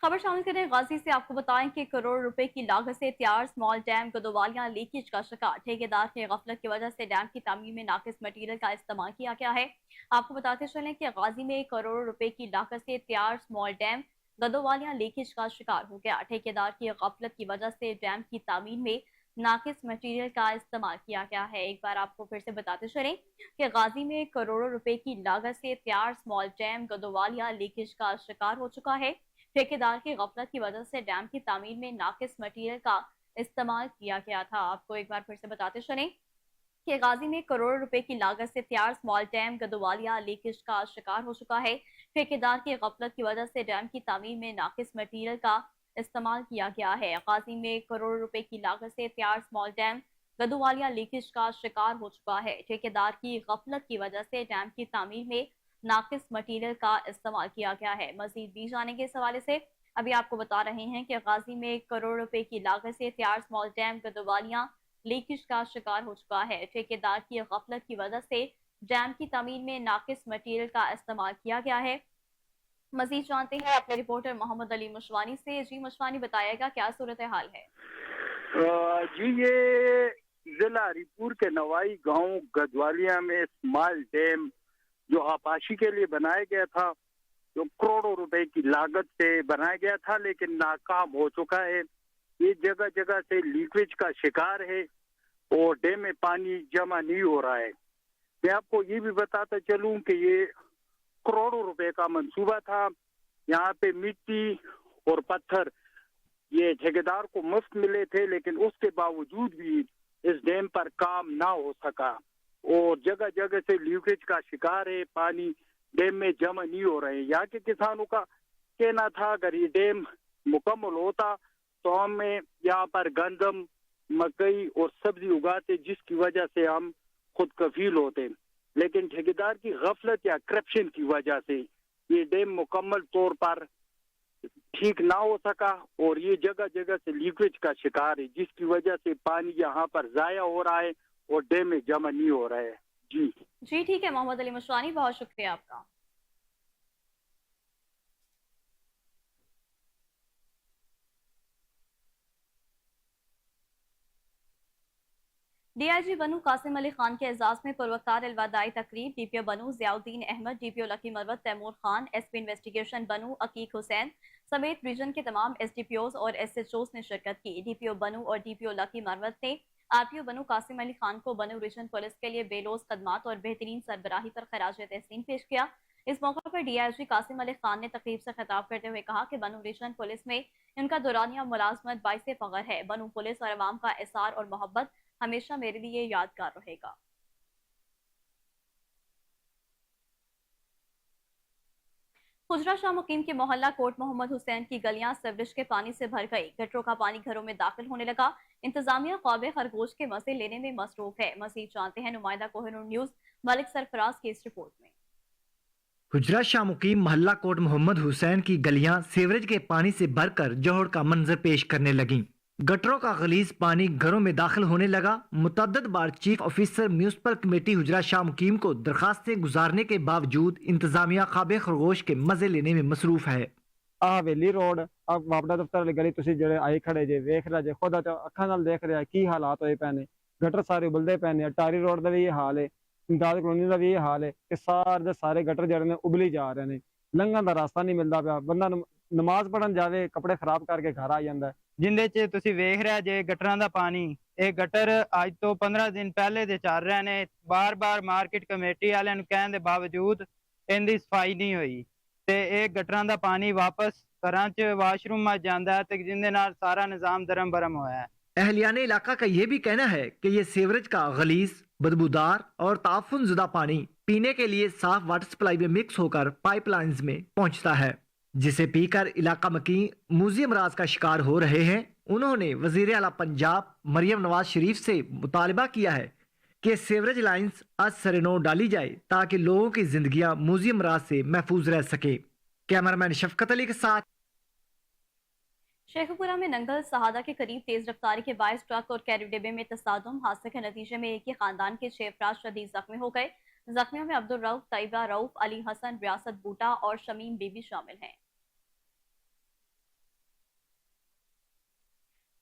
खबर शामिल करें गाजी से। आपको बताएं कि करोड़ रुपए की लागत से तैयार स्मॉल डैम गदोवालिया लीकेज का शिकार। ठेकेदार की गफलत की वजह से डैम की तामीर में नाकिस मटीरियल का इस्तेमाल किया गया है। आपको बताते चलें कि गाजी में करोड़ रुपए की लागत से तैयार स्मॉल डैम गदोवालिया लीकेज का शिकार हो गया। ठेकेदार की गफलत की वजह से डैम की तामीर में नाकिस मटीरियल का इस्तेमाल किया गया है। एक बार आपको फिर से बताते चलें कि गाजी में करोड़ों रुपए की लागत से तैयार स्मॉल डैम गदोवालिया लीकेज का शिकार हो चुका है। ठेकेदार की गफलत की वजह से डैम की तामीर में नाकिस मटीरियल का इस्तेमाल किया गया था। आपको एक बार फिर से बताते चलें कि गाजी में करोड़ रुपए की लागत से तैयार स्मॉल डैम गदोवालिया लीकेज का शिकार हो चुका है। ठेकेदार की गफलत की वजह से डैम की तामीर में नाकिस मटीरियल का इस्तेमाल किया गया है। गाजी में करोड़ रुपए की लागत से तैयार स्मॉल डैम गदोवालिया लीकेज का शिकार हो चुका है। ठेकेदार की गफलत की वजह से डैम की तामीर में नाकिस मटीरियल का इस्तेमाल किया गया है। मजीद भी जानेंगे इस हवाले से। अभी आपको बता रहे हैं कि गाजी में करोड़ रुपए की लागत से तैयार स्मॉल डैम गदोवालिया लीकेज का शिकार हो चुका है। ठेकेदार की गफलत की वजह से डैम की तमीर में नाकिस मटीरियल का इस्तेमाल किया गया है। मजीद जानते हैं अपने रिपोर्टर मोहम्मद अली मुशवानी से। जी मुशवानी, बताइएगा क्या सूरत हाल है? जी, ये जिला हरीपुर के नवाई गांव गदवालिया में स्मॉल डैम जो आपाशी के लिए बनाया गया था, जो करोड़ों रुपए की लागत से बनाया गया था, लेकिन नाकाम हो चुका है। ये जगह जगह से लीकेज का शिकार है और डैम में पानी जमा नहीं हो रहा है। मैं आपको ये भी बताता चलूं कि ये करोड़ों रुपए का मंसूबा था। यहाँ पे मिट्टी और पत्थर ये ठेकेदार को मुफ्त मिले थे, लेकिन उसके बावजूद भी इस डैम पर काम ना हो सका और जगह जगह से लीकेज का शिकार है। पानी डैम में जमा नहीं हो रहे। यहाँ के किसानों का कहना था अगर ये डैम मुकम्मल होता तो हमें यहाँ पर गंदम, मकई और सब्जी उगाते, जिसकी वजह से हम खुद कफील होते। लेकिन ठेकेदार की गफलत या करप्शन की वजह से ये डैम मुकम्मल तौर पर ठीक ना हो सका और ये जगह जगह से लीकेज का शिकार है, जिसकी वजह से पानी यहाँ पर जाया हो रहा है और डैम में जमा नहीं हो रहा है। जी जी ठीक है मोहम्मद अली मुशवानी, बहुत शुक्रिया आपका। डीआईजी बनू कासिम अली खान के एजाज में पुरवकार अलवदाई तकरीब। DPO Bannu Ziauddin Ahmad, DPO Lakki Marwat Taimur Khan, SP investigation Bannu Aqeeq Hussain समेत रीजन के तमाम एसडीपीओज और एसएचओज ने शिरकत की। डीपीओ बनू और डीपीओ लकी मरवत ने आरपीओ बनू कासिम अली खान को बनू रीजन पुलिस के लिए बेलोज खदमात और बेहतरीन सरबराही पर खराज तहसीन पेश किया। इस मौके पर डीआईजी कासिम अली खान ने तकरीब से खिताब करते हुए कहा कि बनू रीजन पुलिस में इनका दौरानिया मुलाजमत बाइसे फख्र है। बनू पुलिस और अवाम का एसार और मोहब्बत हमेशा मेरे लिए यादगार रहेगा। खुजरा शाह मुकीम के मोहल्ला कोट मोहम्मद हुसैन की गलियां सीवरेज के पानी से भर गई। गटरों का पानी घरों में दाखिल होने लगा। इंतजामिया ख्वाब खरगोश के मजे लेने में मसरूफ है। मजीद जानते हैं नुमाइंदा कोहिनूर न्यूज मलिक सरफराज की इस रिपोर्ट में। हुजरा शाह मुकीम मोहल्ला कोट मोहम्मद हुसैन की गलियां सीवरेज के पानी से भरकर जोहड़ का मंजर पेश करने लगीं। गटरों का गलीज पानी घरों में दाखिल होने लगा। मुतअद्दिद बार chief officer municipal committee Hujra Shah Muqeem को दरखास्तें गुजारने के बावजूद इंतजामिया ख्वाब खरगोश के मजे लेने में मसरूफ है। हवेली रोड अब वापड़ा दफ्तर वाली गली तुसी जेड़े आई खड़े जे वेख रहे जे खुद अखा नाल देख रहे की हालात होए पैने। गटर सारे उबलते पैने। अटारी रोड का भी ये हाल है, इमदाद कॉलोनी का भी ये हाल है कि सारे सारे गटर जड़े ने उबली जा रहे हैं। लंघन का रास्ता नहीं मिलता पाया। बंदा नमाज पढ़न जावे कपड़े खराब करके घर आ जाता है। जिंदे च तुसी वेख रहे जे गटरां दा पानी, ये गटर अज तो 15 दिन पहले दे चल रहे ने। बार बार मार्केट कमेटी वाले कहने के बावजूद इनकी सफाई नहीं हुई ते ये गटरां दा पानी वापस घरां च वाशरूम में जाता है ते जिंदे नाल सारा निजाम दरम बरम होया है। अहलियाने इलाका का यह भी कहना है कि ये सीवरेज का गलीज, बदबूदार और ताफुन जुदा पानी पीने के लिए साफ वाटर सप्लाई में मिक्स होकर पाइपलाइंस में पहुंचता है, जिसे पीकर इलाका मकी मूजियम राज का शिकार हो रहे हैं। उन्होंने वजीर आला पंजाब मरियम नवाज शरीफ से मुतालबा किया है कि सीवरेज लाइन्स आज सरेनो डाली जाए ताकि लोगों की जिंदगियां मूजियम राज से महफूज रह सके। कैमरामैन शफकत अली के साथ। शेखपुरा में नंगल सहादा के करीब तेज रफ्तारी के बायस ट्रक और कैरी डिब्बे में तसादुम। हादसे के नतीजे में एक ही खानदान के 6 अफराद शदीद जख्मी हो गए। जख्मियों में अब्दुल रऊफ, तैयबा रऊफ, अली हसन, रियासत बूटा और शमीम बीबी शामिल हैं।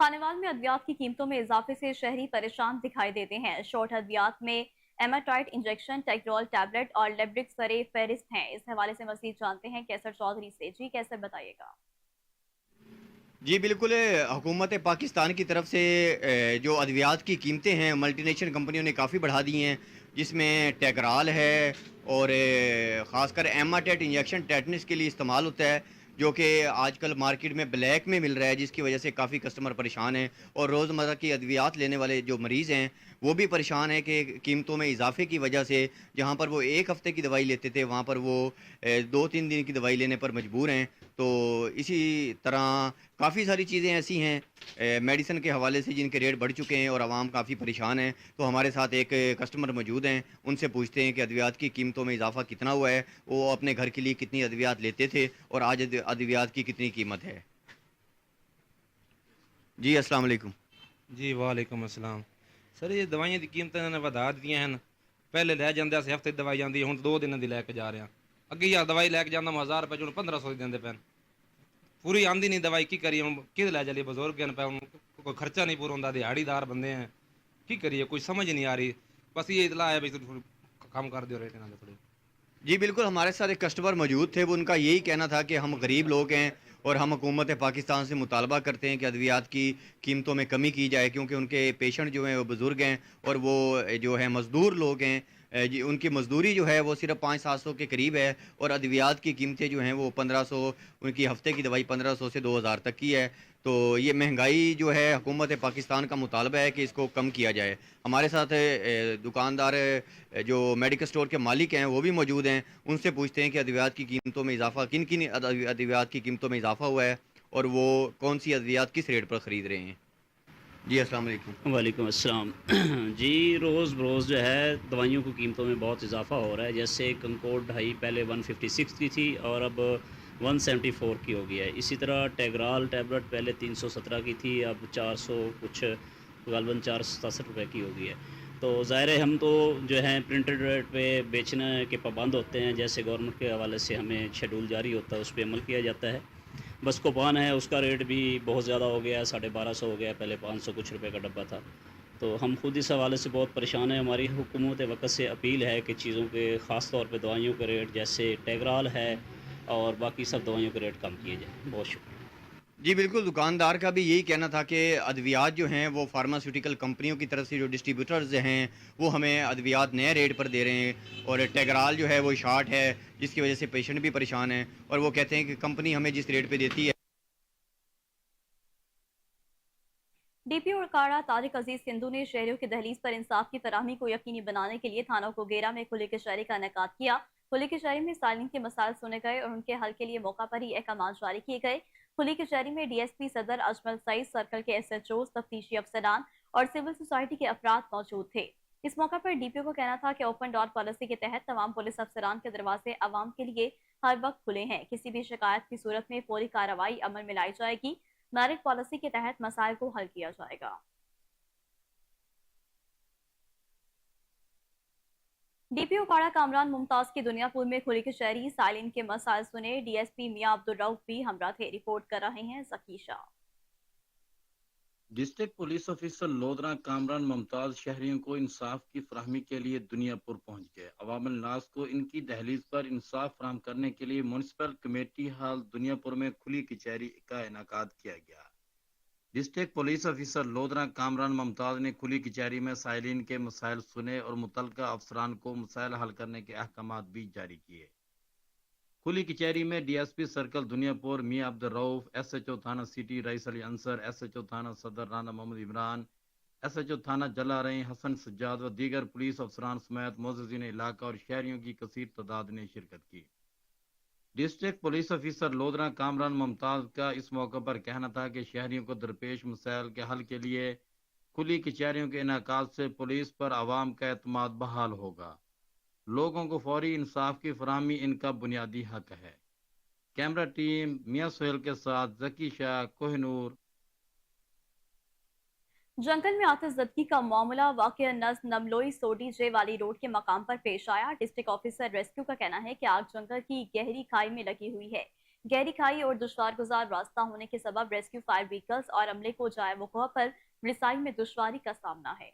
खानेवाल में अद्वियात की कीमतों में इजाफे से शहरी परेशान दिखाई देते हैं। शॉर्ट अद्वियात में एमाटाइट इंजेक्शन, टेक्रोल टैबलेट और लेब्रिक्स सरे फहरिस्त हैं। इस हवाले से मजीद जानते हैं कैसर चौधरी से। जी कैसर, बताइएगा। जी बिल्कुल, हुकूमत पाकिस्तान की तरफ से जो अद्वियात की कीमतें हैं मल्टीनेशनल कंपनियों ने काफ़ी बढ़ा दी हैं, जिसमें टेकराल है और ख़ासकर एमाटेट इंजेक्शन टेटनस के लिए इस्तेमाल होता है, जो कि आजकल मार्केट में ब्लैक में मिल रहा है, जिसकी वजह से काफ़ी कस्टमर परेशान हैं। और रोज़मर्रा की अद्वियात लेने वाले जो मरीज़ हैं वो भी परेशान हैं कि कीमतों में इजाफे की वजह से जहाँ पर वो एक हफ़्ते की दवाई लेते थे वहाँ पर वो 2-3 दिन की दवाई लेने पर मजबूर हैं। तो इसी तरह काफ़ी सारी चीज़ें ऐसी हैं मेडिसिन के हवाले से जिनके रेट बढ़ चुके हैं और आवाम काफ़ी परेशान है। तो हमारे साथ एक कस्टमर मौजूद हैं, उनसे पूछते हैं कि अद्वियात की कीमतों में इजाफा कितना हुआ है, वो अपने घर के लिए कितनी अद्वियात लेते थे और आज अद्वियात की कितनी कीमत है। जी अस्सलाम वालेकुम। जी वालेकुम अस्सलाम। सर ये ਦਵਾਈਆਂ ਦੀ ਕੀਮਤਾਂ ਇਹਨਾਂ ਨੇ ਵਧਾ ਦਿੱਤੀਆਂ ਹਨ। ਪਹਿਲੇ ਲੈ ਜਾਂਦੇ ਸੀ ਹਫਤੇ ਦੀ ਦਵਾਈ ਜਾਂਦੀ, ਹੁਣ 2 ਦਿਨਾਂ ਦੀ ਲੈ ਕੇ ਜਾ ਰਹੇ ਹਾਂ। ਅੱਗੇ ਯਾਰ ਦਵਾਈ ਲੈ ਕੇ ਜਾਂਦਾ 1000 ਰੁਪਏ, ਹੁਣ 1500 ਦੀ ਦਿੰਦੇ ਪੈਣ। ਪੂਰੀ ਆਂਦੀ ਨਹੀਂ ਦਵਾਈ, ਕੀ ਕਰੀਏ ਹੁਣ, ਕਿਹਦੇ ਲੈ ਚੱਲੀਏ, ਬਜ਼ੁਰਗ ਹਨ ਪਏ, ਹੁਣ ਕੋਈ ਖਰਚਾ ਨਹੀਂ ਪੂਰਾ ਹੁੰਦਾ, ਦਿਹਾੜੀਦਾਰ ਬੰਦੇ हैं, ਕੀ ਕਰੀਏ, ਕੁਝ ਸਮਝ नहीं आ रही। बस ये इतला है भाई काम कर दियो रेट इन्होंने थोड़ी। जी बिल्कुल, हमारे साथ एक कस्टमर मौजूद थे, वो उनका यही कहना था कि हम गरीब लोग हैं और हम हुकूमत पाकिस्तान से मुतालबा करते हैं कि अद्वियात की कीमतों में कमी की जाए, क्योंकि उनके पेशेंट जो हैं वो बुज़ुर्ग हैं और वो जो है मज़दूर लोग हैं। जी उनकी मज़दूरी जो है वो सिर्फ 500-700 के करीब है और अद्वियात की कीमतें जो हैं वो 1500, उनकी हफ़्ते की दवाई 1500 से 2000 तक की है। तो ये महंगाई जो है हुकूमत पाकिस्तान का मुतालबा है कि इसको कम किया जाए। हमारे साथ दुकानदार जो मेडिकल स्टोर के मालिक हैं वो भी मौजूद हैं, उनसे पूछते हैं कि अद्वियात की कीमतों में इजाफ़ा, किन किन अद्वियात की कीमतों में इजाफ़ा हुआ है और वो कौन सी अद्वियात किस रेट पर ख़रीद रहे हैं। जी अस्सलाम वालेकुम। वालेकुम अस्सलाम। जी रोज़ बरोज़ जो है दवाइयों की कीमतों में बहुत इजाफ़ा हो रहा है। जैसे कंकोड ढाई पहले 156 की थी और अब 174 की हो गया है। इसी तरह टेग्राल टैबलेट पहले 317 की थी, अब 400 कुछ गालबन 467 रुपये की हो गई है। तो ज़ाहिर है हम तो जो है प्रिंटेड रेट पे बेचने के पाबंद होते हैं, जैसे गवर्नमेंट के हवाले से हमें शेड्यूल जारी होता है, उस पर अमल किया जाता है। बस कोपान है, उसका रेट भी बहुत ज़्यादा हो गया है, 1250 हो गया है, पहले 500 कुछ रुपए का डब्बा था। तो हम खुद इस हवाले से बहुत परेशान हैं। हमारी हुकूमत वक्त से अपील है कि चीज़ों के ख़ास तौर पे दवाइयों के रेट जैसे टेग्राल है और बाकी सब दवाइयों के रेट कम किए जाए। बहुत शुक्रिया। जी बिल्कुल, दुकानदार का भी यही कहना था कि अद्वियात जो हैं वो फार्मास्यूटिकल कंपनियों की तरफ से जो डिस्ट्रीब्यूटर्स हैं वो हमें अद्वियात नए रेट पर दे रहे हैं और टेग्राल जो है वो शार्ट है, जिसकी वजह से पेशेंट भी परेशान हैं और वो कहते हैं कि कंपनी हमें जिस रेट पे देती है। डीपीओ उड़काड़ा तारिक अजीज सिंधु ने शहरियों की दहलीज पर इंसाफ की फराहमी को यकीनी बनाने के लिए थाना कोगेरा में खुली कचहरी का इनेकाद किया। खुली कचहरी में सालिन के मसाइल सुने गए और उनके हल के लिए मौका पर ही अहकाम जारी किए गए। खुली कचहरी में डीएसपी सदर अजमल सईद, सर्कल के एसएचओ, तफ्तीशी अफसरान और सिविल सोसाइटी के अफराद मौजूद थे। इस मौका पर डीपीओ को कहना था कि ओपन डोर पॉलिसी के तहत तमाम पुलिस अफसरान के दरवाजे आवाम के लिए हर वक्त खुले हैं। किसी भी शिकायत की सूरत में फौरी कार्रवाई अमल में लाई जाएगी। मेरिट पॉलिसी के तहत मसाइल को हल किया जाएगा। डीपीओ काड़ा कामरान मुमताज की दुनियापुर में खुली कचहरी, सालिन के मसाइल सुने। डीएसपी मियां अब्दुल रऊफ भी हमरा थे। रिपोर्ट कर रहे हैं जकीशा। District police officer Lodhran Kamran Mumtaz शहरियों को इंसाफ की फराहमी के लिए दुनियापुर पहुंच गए। अवामुल नास को इनकी दहलीज पर इंसाफ फराहम करने के लिए म्यूनिसिपल कमेटी हाल दुनियापुर में खुली कचहरी का इनेकाद किया गया। District police officer Lodhran Kamran Mumtaz ने खुली कचहरी में साइलिन के मसाइल सुने और मुतलका अफसरान को मसाइल हल करने के अहकामात भी जारी किए। खुली कचहरी में डीएसपी सर्कल दुनियापुर मियां अब्दुल रऊफ, एसएचओ थाना city rice Ali Ansar, SHO थाना सदर राना मोहम्मद इमरान, एसएचओ थाना जलारई हसन सज्जाद व दीगर पुलिस अफसरान समेत मोअज़्ज़िज़ीन इलाका और शहरियों की कसीर तादाद ने शिरकत की। District police officer Lodhran Kamran Mumtaz का इस मौके पर कहना था कि शहरियों को दरपेश मसाइल के हल के लिए खुली कचहरियों के इनेकाद से पुलिस पर आवाम का एतमाद बहाल होगा। लोगों को फौरी इंसाफ की फराहमी इनका बुनियादी हक है। कैमरा टीम मियां सोहेल के साथ जकी शाह, कोहिनूर। जंगल में आतिशज़दगी का मामला वाक़या नज़ नमलोई सोडी जे वाली रोड के मकाम पर पेश आया। डिस्ट्रिक्ट ऑफिसर रेस्क्यू का कहना है कि आग जंगल की गहरी खाई में लगी हुई है। गहरी खाई और दुश्वार गुजार रास्ता होने के सबब रेस्क्यू फायर व्हीकल्स और अमले को जाए वक़ुआ पर रिसाई में दुश्वारी का सामना है।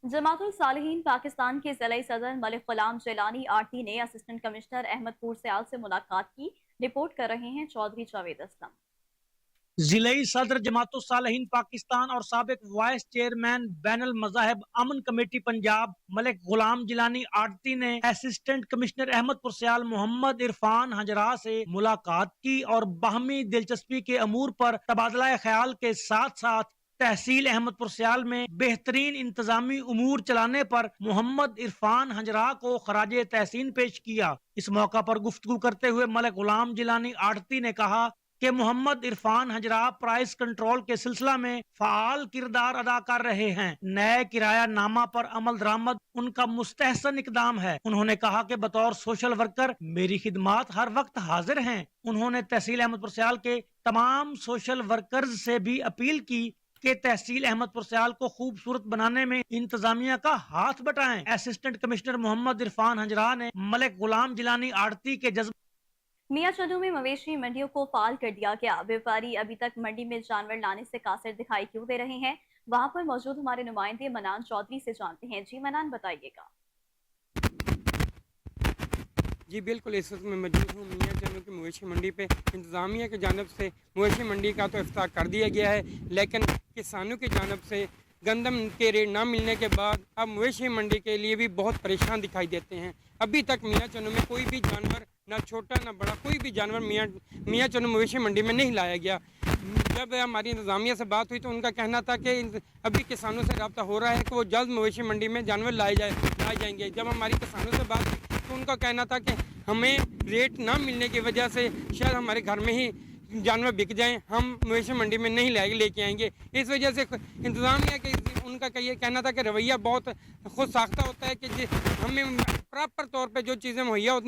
जमातुल सालिहीन पाकिस्तान के ज़िला सदर मलिक गुलाम जिलानी आरती ने असिस्टेंट कमिश्नर अहमदपुर सयाल से मुलाकात की। रिपोर्ट कर रहे हैं चौधरी जावेद असलम। जिले सदर जमातुल सालिहीन पाकिस्तान और साबिक वाइस चेयरमैन बैनुल मज़ाहिब अमन कमेटी पंजाब मलिक गुलाम जिलानी आरती ने असिस्टेंट कमिश्नर अहमदपुर सयाल मोहम्मद इरफान हजरा से मुलाकात की और बाहमी दिलचस्पी के अमूर पर तबादला ख्याल के साथ साथ तहसील अहमदपुर सयाल में बेहतरीन इंतजामी उमूर चलाने पर मोहम्मद इरफान हजरा को खराजे तहसीन पेश किया। इस मौका पर गुफ्तगू करते हुए मलिक गुलाम जिलानी आरती ने कहा कि मोहम्मद इरफान हजरा प्राइस कंट्रोल के सिलसिला में फाल किरदार अदा कर रहे हैं। नए किराया नामा पर अमल दरामद उनका मुस्तहसन इकदाम है। उन्होंने कहा कि बतौर सोशल वर्कर मेरी खिदमात हर वक्त हाजिर हैं। उन्होंने तहसील अहमदपुर सयाल के तमाम सोशल वर्कर्स से भी अपील की कि तहसील अहमदपुर सयाल को खूबसूरत बनाने में इंतजामिया का हाथ बटाएं। असिस्टेंट कमिश्नर मोहम्मद इरफान हजरा ने मलिक गुलाम जिलानी आरती के जज्बे मियां चंदू में मवेशी मंडियों को फाल कर दिया गया। व्यापारी अभी तक मंडी में जानवर लाने से कासिर दिखाई क्यों दे रहे हैं? वहां पर मौजूद हमारे नुमाइंदे मनान चौधरी से जानते हैं। जी मनान, बताइएगा। जी बिल्कुल, इस वक्त मैं मौजूद हूँ मियां चंदू की मवेशी मंडी पे। इंतज़ामिया की जानब से मवेशी मंडी का तो इफ्ताह कर दिया गया है, लेकिन किसानों की जानब से गंदम के रेट ना मिलने के बाद अब मवेशी मंडी के लिए भी बहुत परेशान दिखाई देते हैं। अभी तक मियां चंदू में कोई भी जानवर, ना छोटा ना बड़ा, कोई भी जानवर मियां चंदू मवेशी मंडी में नहीं लाया गया। जब हमारी इंतज़ामिया से बात हुई तो उनका कहना था कि अभी किसानों से रब्ता हो रहा है कि वो जल्द मवेशी मंडी में जानवर लाए जाएंगे। जब हमारी किसानों से बात हुई तो उनका कहना था कि हमें रेट ना मिलने की वजह से शायद हमारे घर में ही जानवर बिक जाएं, हम मवेशी मंडी में नहीं लेके आएंगे। इस वजह से इंतज़ामिया के उनका ये कहना था कि रवैया बहुत खुद साख्ता होता है कि हमें प्रॉपर तौर पे जो चीज़ें मुहैया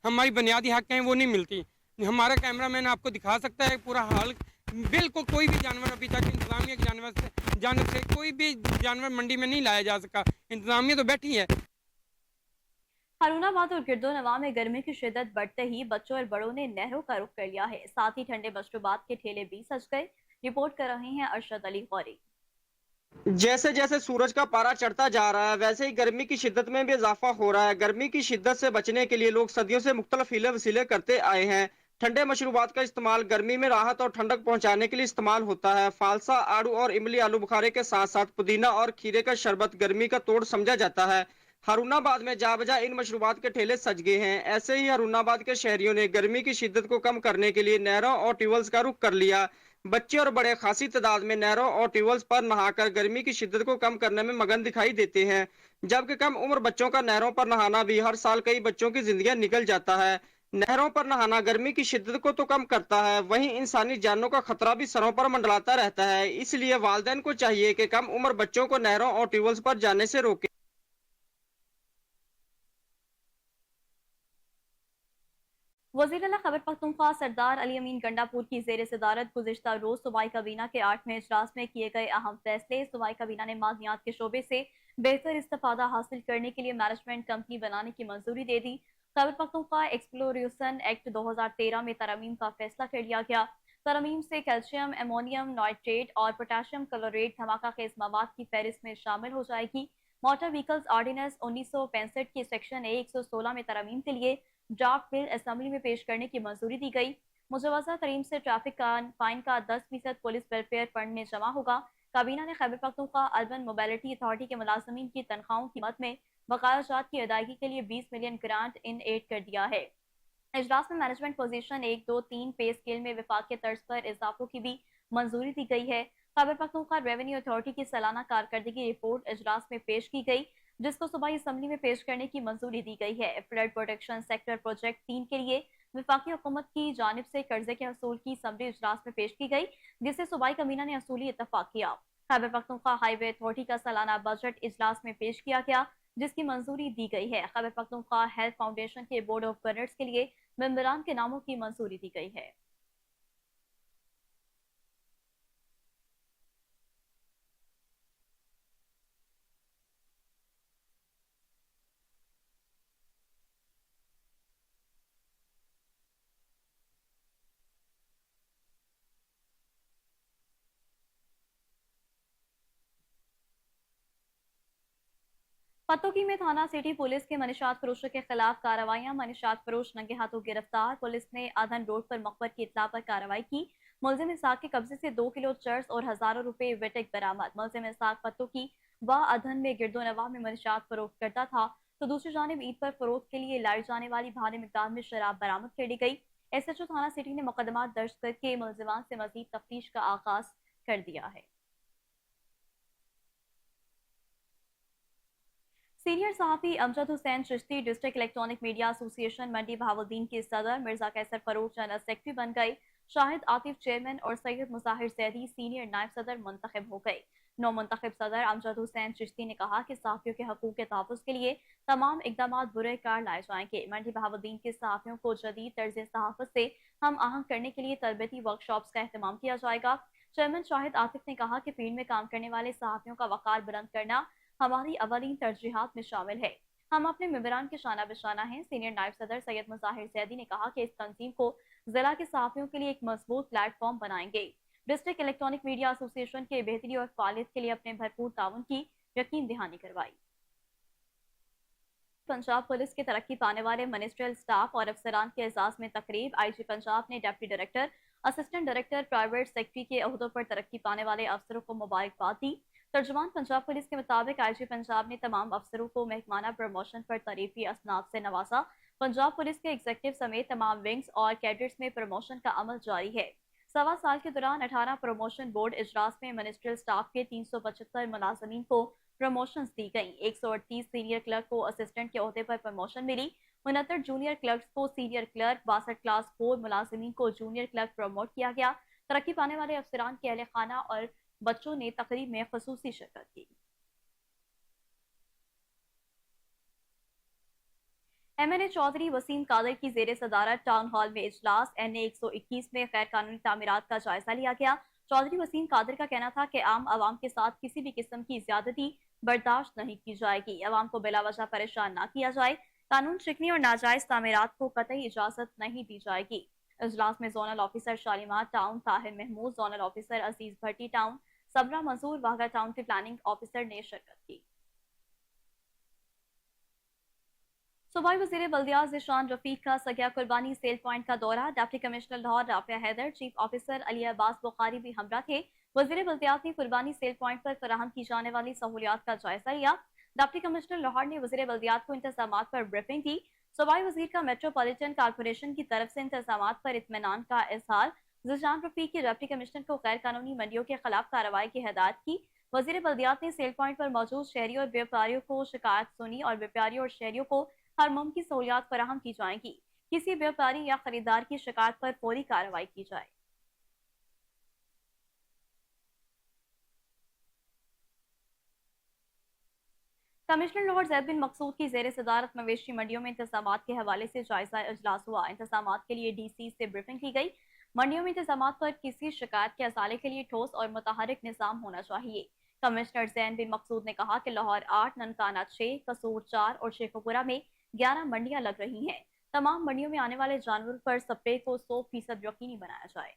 हमारी बुनियादी हक हैं वो नहीं मिलती। हमारा कैमरामैन आपको दिखा सकता है पूरा हाल। बिल्कुल कोई भी जानवर अभी तक इंतज़ामिया की जानब से कोई भी जानवर मंडी में नहीं लाया जा सका। इंतज़ामिया तो बैठी है। हारूनाबाद और गिरदोनवा में गर्मी की शिद्दत बढ़ते ही बच्चों और बड़ों ने नहरों का रुख कर लिया है। साथ ही ठंडे मशरूबात के ठेले भी सज गए। रिपोर्ट कर रहे हैं अरशद अली गौरी। जैसे जैसे सूरज का पारा चढ़ता जा रहा है वैसे ही गर्मी की शिद्दत में भी इजाफा हो रहा है। गर्मी की शिद्दत से बचने के लिए लोग सदियों से मुख्तलिफ हीले वसीले करते आए हैं। ठंडे मशरूबात का इस्तेमाल गर्मी में राहत और ठंडक पहुंचाने के लिए इस्तेमाल होता है। फालसा, आड़ू और इमली आलू बुखारे के साथ साथ पुदीना और खीरे का शरबत गर्मी का तोड़ समझा जाता है। हारूनाबाद में जा बजा इन मशरूबात के ठेले सज गए हैं। ऐसे ही हारूनाबाद के शहरियों ने गर्मी की शिद्दत को कम करने के लिए नहरों और ट्यूबवेल्स का रुख कर लिया। बच्चे और बड़े खासी तादाद में नहरों और ट्यूबवेल्स पर नहाकर गर्मी की शिद्दत को कम करने में मगन दिखाई देते हैं, जबकि कम उम्र बच्चों का नहरों पर नहाना भी हर साल कई बच्चों की जिंदगी निकल जाता है। नहरों पर नहाना गर्मी की शिद्दत को तो कम करता है, वहीं इंसानी जानों का खतरा भी सरों पर मंडराता रहता है। इसलिए वालिदैन को चाहिए कि कम उम्र बच्चों को नहरों और ट्यूबवेल्स पर जाने से रोके। वज़ीर आला खैबर पख्तूनख्वा सरदार अली अमीन गंडापुर की ज़ेर सदारत गुज़िश्ता रोज सूबाई काबीना के 8वें इजलास में किए गए अहम फैसले। सूबाई काबीना ने मादनियात के शोबे से बेहतर इस्तेफादा हासिल करने के लिए मैनेजमेंट कंपनी बनाने की मंजूरी दे दी। खैबर पख्तूनख्वा एक्सप्लोरेशन एक्ट 2013 में तरमीम का फैसला कर लिया गया। तरमीम से कैल्शियम, एमोनियम नाइट्रेट और पोटाशियम क्लोरेट धमाका खेज मवाद की फहरिस्त में शामिल हो जाएगी। मोटर व्हीकल्स ऑर्डिनेंस 1965 की सेक्शन 116 में तरमीम के लिए ड्राफ्ट बिल असेंबली में पेश करने की मंजूरी दी गई। मुजवजा तरीम से ट्रैफिक का फाइन का 10% पुलिस वेलफेयर फंड में जमा होगा। काबीना ने Khyber Pakhtunkhwa urban mobility authority के मुलाजमीन की तनख्वाहों की कीमत में बकाया जात की अदायगी के लिए 20 मिलियन ग्रांट इन एड कर दिया है। इजलास में मैनेजमेंट पोजीशन 1, 2, 3 पे स्केल में विफाक के तर्ज पर इजाफों की भी मंजूरी दी गई है। खैबर पख्तूनख्वा रेवेन्यू अथॉरिटी की सालाना कारकर्दगी रिपोर्ट इजलास में पेश की गई, जिसको सूबाई असम्बली में पेश करने की मंजूरी दी गई है। फ्लड प्रोटेक्शन सेक्टर प्रोजेक्ट 3 के लिए वफाकी हुकूमत की जानिब से कर्जे के असूल की समरी इजलास में पेश की गई, जिसे सूबाई काबीना ने असूली इत्तफाक किया। खैबर पख्तूनख्वा हाईवे अथॉरिटी का सालाना बजट इजलास में पेश किया गया, जिसकी मंजूरी दी गई है। खैबर पख्तूनख्वा हेल्थ फाउंडेशन के बोर्ड ऑफ गवर्नर्स के लिए मेंबरान के नामों की मंजूरी दी गई है। पत्तोकी में थाना सिटी पुलिस के मनीषात फरोशों के खिलाफ कार्रवाइयां। मनीषात फरोश नंगे हाथों गिरफ्तार। पुलिस ने आधन रोड पर मकबर की इत्तला पर कार्रवाई की। मुलजिम इसाक के कब्जे से 2 किलो चर्स और हजारों रुपए विटिक बरामद। मुलजिम इसाक पत्तोकी व अधन में गिरदो नवाह में मनीषात फरोख्त करता था, तो दूसरी जानिब ईद पर फरोख्त के लिए लाई जाने वाली भारी मिकदार में शराब बरामद कर ली गई। SHO थाना सिटी ने मुकदमा दर्ज करके मुलजिमान से मजीद तफ्तीश का आगाज कर दिया है। सीनियर सहाफ़ी Amjad Hussain Chishti district electronic media association Mandi Bahauddin के सदर, मिर्जा कैसर फरूख जनरल सेक्रेटरी बन गए। शाहिद आतिफ चेयरमैन और सैयद मुसाहिर जैदी सीनियर नायब सदर मुंतखब हो गए। नौ मुंतखब सदर अमजद हुसैन चिश्ती ने कहा कि सहाफ़ियों के हकूक़ के तहफ़्फ़ुज़ के लिए तमाम इक़दाम बुरे कार लाए जाएंगे। मंडी बहाउद्दीन के सहाफ़ियों को जदीद तर्ज सहाफ़त से हम आहंग करने के लिए तरबती वर्कशॉप्स का अहतमाम किया जाएगा। चेयरमैन शाहिद आतिफ ने कहा कि फील्ड में काम करने वाले सहाफ़ियों का वक़ार बुलंद करना हमारी अवलीन तरजीहात में शामिल है। हम अपने मेंबरान के शाना बशाना हैं। सीनियर नायब सदर सैयद मुसाहिर जैदी ने कहा कि इस तंजीम को जिला के सहाफ़ियों के लिए एक मजबूत प्लेटफॉर्म बनाएंगे। डिस्ट्रिक्ट इलेक्ट्रॉनिक मीडिया एसोसिएशन के बेहतरी और फालियत के लिए अपने भरपूर ताउन की यकीन दहानी करवाई। पंजाब पुलिस के तरक्की पाने वाले मिनिस्ट्रियल स्टाफ और अफसरान के एजाज में तकरीब। IG पंजाब ने deputy director, assistant director, private secretary के अहदों पर तरक्की पाने वाले अफसरों को मुबारकबाद दी। तर्जुमान पंजाब पुलिस के मुताबिक IG पंजाब ने तमाम अफसरों को मेहमाना प्रमोशन पर तारीफी असनाद से नवाजा। पंजाब पुलिस के एग्जीक्यूटिव समेत तमाम विंग्स और कैडेट्स में प्रमोशन का अमल जारी है। सवा साल के दौरान 18 प्रमोशन बोर्ड इजलास में मिनिस्ट्रियल स्टाफ के 375 मुलाजमीन को प्रमोशन दी गई। 138 सीनियर क्लर्क को असिस्टेंट के ओहदे पर प्रमोशन मिली। 69 जूनियर क्लर्क को सीनियर क्लर्क, 62 क्लास 4 मुलाजमीन को जूनियर क्लर्क प्रमोट किया गया। तरक्की पाने वाले अफसरान के अहले खाना और बच्चों ने तकरीब में खसूसी शिरकत की। MNA चौधरी वसीम कादर की जेर सदारत टाउन हॉल में इजलास। NA 121 में गैर कानूनी तामीरात का जायजा लिया गया। चौधरी वसीम कादर का कहना था कि आम आवाम के साथ किसी भी किस्म की ज्यादती बर्दाश्त नहीं की जाएगी। आवाम को बिला वजह परेशान ना किया जाए। कानून शिकनी और नाजायज तामीरात को कतई इजाजत नहीं दी जाएगी। इजलास में zonal officer Shalimar town Tahir Mahmood, zonal officer Aziz Bhatti town, Sabra Manzoor Wagha town के प्लानिंग ऑफिसर ने शिरकत की। सूबाई वज़ीर बल्दियात ज़ीशान रफीक का सगिया कुर्बानी सेल पॉइंट का दौरा। Deputy commissioner Lahore Rafia Haider, chief officer Ali Abbas Bukhari भी हमरा थे। वज़ीर बल्दियात ने कुर्बानी सेल पॉइंट पर फराहम की जाने वाली सहूलियात का जायजा लिया। डिप्टी कमिश्नर लाहौर ने वज़ीर बल्दियात को इंतजामात पर ब्रीफिंग दी। सूबाई वज़ीर का मेट्रोपॉलिटन कॉर्पोरेशन की तरफ से इंतजामात पर इत्मीनान का इजहार। ज़ीशान रफीक के डिप्टी कमिश्नर को गैर कानूनी मंडियों के खिलाफ कार्रवाई की हिदायत की। वज़ीर बल्दियात ने सेल पॉइंट पर मौजूद शहरियों और व्यापारियों को शिकायत सुनी और व्यापारियों और शहरियों को हर मुमकिन सहूलियात फराहम की जाएंगी। किसी व्यापारी या खरीदार की शिकायत पर फौरी कार्रवाई की जाए। कमिश्नर लाहौर ज़ैद बिन मकसूद की ज़ेर सदारत मवेशी मंडियों में इंतजामात के हवाले से जायजा इजलास हुआ। इंतजामात के लिए DC से ब्रीफिंग की गई। मंडियों में इंतजामात पर किसी शिकायत के असाले के लिए ठोस और मुतहरिक निज़ाम होना चाहिए। कमिश्नर ज़ैन बिन मकसूद ने कहा कि लाहौर 8, ननकाना 6, कसूर 4 और शेखुपुरा में 11 मंडियां लग रही हैं। तमाम मंडियों में आने वाले जानवरों पर स्प्रे को 100% यकीनी बनाया जाए।